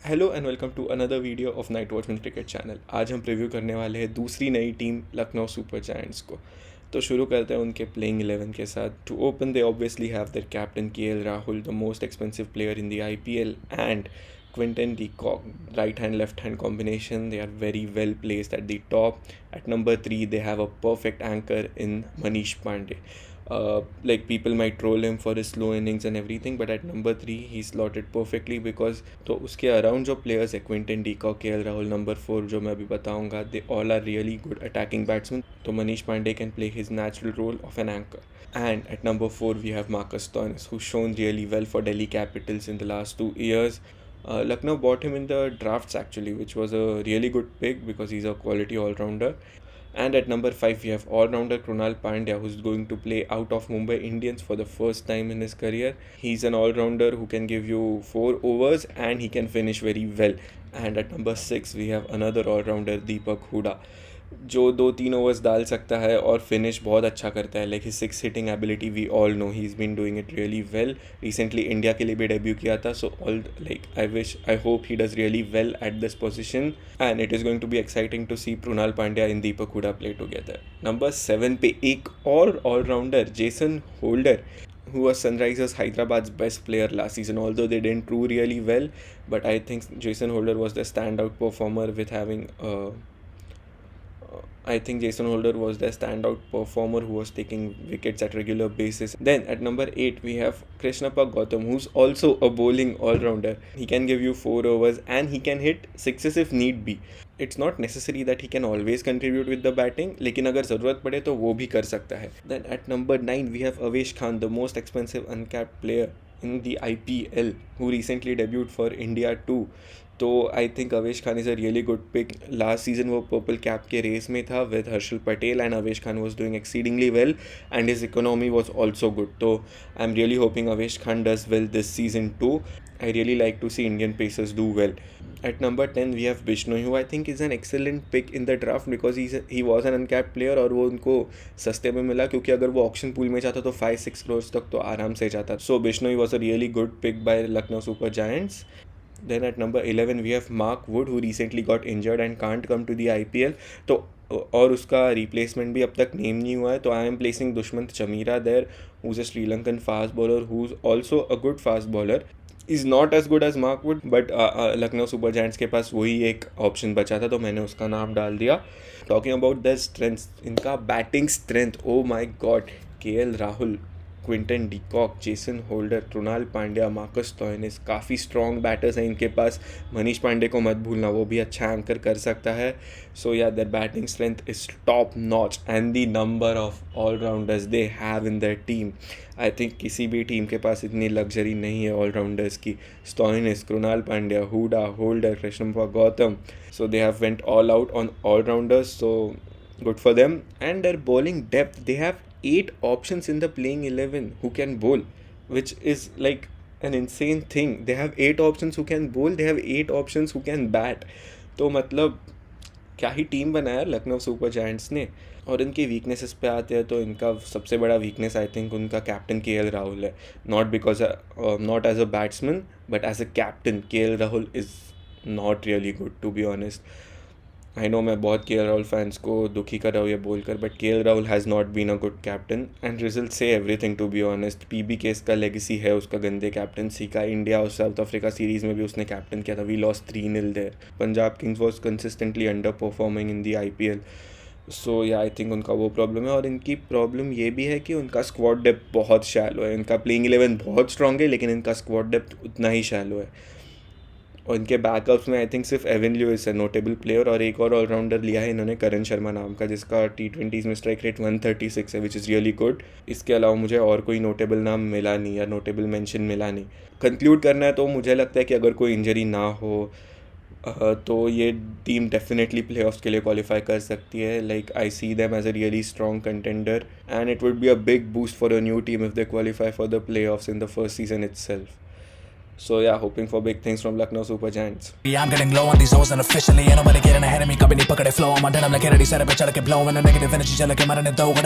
Hello and welcome to another video of night watchman cricket channel. आज हम preview करने वाले हैं दूसरी नई टीम लखनऊ सुपर जायंट्स को। तो शुरू करते हैं उनके प्लेइंग 11 के साथ। To open they obviously have their captain KL Rahul, the most expensive player in the IPL, and Quinton de Kock, right hand left hand combination. They are very well placed at the top. At number 3 they have a perfect anchor in Manish Pandey. Like people might troll him for his slow innings and everything, but at number 3 he's slotted perfectly because तो उसके around जो players है Quinton de Kock, KL Rahul, number 4 जो मैं अभी बताऊंगा, they all are really good attacking batsman. तो Manish Pandey can play his natural role of an anchor. And at number 4 we have Marcus Stoinis, who's shown really well for Delhi Capitals in the last 2 years. Lucknow bought him in the drafts actually, which was a really good pick because he's a quality all-rounder. And at number 5 we have all-rounder Krunal Pandya, who's going to play out of Mumbai Indians for the first time in his career. He's an all-rounder who can give you 4 overs and he can finish very well. And at number 6 we have another all-rounder Deepak Hooda, जो 2-3 overs डाल सकता है और finish बहुत अच्छा करता है. Like his 6 hitting ability we all know, he is been doing it really well. Recently India के लिए भी डेब्यू किया था. So all I hope he does really well at this position and it is going to be exciting to see Krunal Pandya in Deepak Hooda play together. Number 7 पे एक और allrounder Jason Holder, who was Sunrisers Hyderabad's best player last season, although they didn't do really well. But I think Jason Holder was the standout performer with having I think Jason Holder was the standout performer who was taking wickets at regular basis. Then at number 8 we have Krishnappa Gautam, who's also a bowling all-rounder. He can give you 4 overs and he can hit sixes if need be. It's not necessary that he can always contribute with the batting, लेकिन अगर ज़रूरत पड़े तो वो भी कर सकता है. Then at number 9 we have Avesh Khan, the most expensive uncapped player in the IPL, who recently debuted for India too. तो I think Avesh Khan is a really good pick. Last season वो पर्पल कैप के race में था with Harshal Patel and Avesh Khan was doing exceedingly well and his economy was also good. तो I am really hoping Avesh Khan does well this season too. I really like to see Indian pacers do well. At number 10 we have Bishnoi, who I think is an excellent pick in the draft because he was an uncapped player और वो उनको सस्ते में मिला, क्योंकि अगर वो auction pool में जाता तो 5-6 करोड़ तक तो आराम से जाता. So Bishnoi was a really good pick by Lucknow Super Giants. Then at number 11 we have Mark Wood, who recently got injured and can't come to the IPL. तो और उसका रिप्लेसमेंट भी अब तक नेम नहीं हुआ है. तो I am placing Dushmantha Chameera there, who is a Sri Lankan fast bowler who is also a good fast bowler. Is not as good as Mark Wood, but Lucknow Super Giants के पास वही एक ऑप्शन बचा था तो मैंने उसका नाम डाल दिया. टॉकिंग अबाउट द स्ट्रेंथ, इनका batting strength, oh my God. KL Rahul, Quinton de Kock, Jason Holder, Krunal Pandya, Marcus Stoinis, काफ़ी स्ट्रॉन्ग बैटर्स हैं इनके पास. मनीष पांडे को मत भूलना, वो भी अच्छा एंकर कर सकता है. सो या there batting strength is top notch and the number of allrounders they have in their team, I think किसी भी टीम के पास इतनी लग्जरी नहीं है ऑलराउंडर्स की. Stoinis, Krunal Pandya, Hooda, Holder, Krishnappa Gowtham, so they have went all out on allrounders, so good for them. And their bowling depth, they have 8 options in the playing 11 who can bowl, which is like an insane thing. They have 8 options who can bowl, they have 8 options who can bat. तो मतलब क्या ही team बनाया Lucknow Super giants ने. और इनके weaknesses पे आते हैं तो इनका सबसे बड़ा वीकनेस आई थिंक उनका कैप्टन केएल राहुल है. Not as a batsman but as a captain KL Rahul is not really good to be honest. I know मैं बहुत केएल राहुल फैंस को दुखी कर रहा हूँ ये बोलकर, but KL Rahul has not been a good captain and result से everything to be honest. PB case का लेगेसी है उसका गंदे कैप्टनसी का. इंडिया और साउथ अफ्रीका सीरीज़ में भी उसने कैप्टन किया था, we lost 3-0 there. Punjab Kings was consistently underperforming in the IPL. So yeah I think उनका वो प्रॉब्लम है. और इनकी प्रॉब्लम ये भी है कि उनका स्क्वाड डेप्थ बहुत शैलो है. इनका प्लेइंग 11 बहुत स्ट्रॉन्ग है लेकिन इनका स्क्वाड डेप्थ उतना ही शैलो है. और इनके बैकअप्स में आई थिंक सिर्फ एवन ल्यूइस है नोटेबल प्लेयर, और एक और ऑलराउंडर लिया है इन्होंने करण शर्मा नाम का, जिसका T20s में स्ट्राइक रेट 136 है, विच इज़ रियली गुड. इसके अलावा मुझे और कोई नोटेबल नाम मिला नहीं या नोटेबल मेंशन मिला नहीं. कंक्लूड करना है तो मुझे लगता है कि अगर कोई इंजरी ना हो तो ये टीम डेफिनेटली प्लेऑफ्स के लिए क्वालिफाई कर सकती है. Like I see them as a really strong contender and it would be a big boost for a new team if they qualify for the playoffs in the first season itself. So yeah, hoping for big things from Lucknow Super Giants. Yeah, I'm getting low on these O's unofficially. Ain't nobody getting ahead of me. Kabhi nahi pakade flow. I'm on denim like Kennedy. Sare pe chad ke blow. And a negative energy chal ke marne do.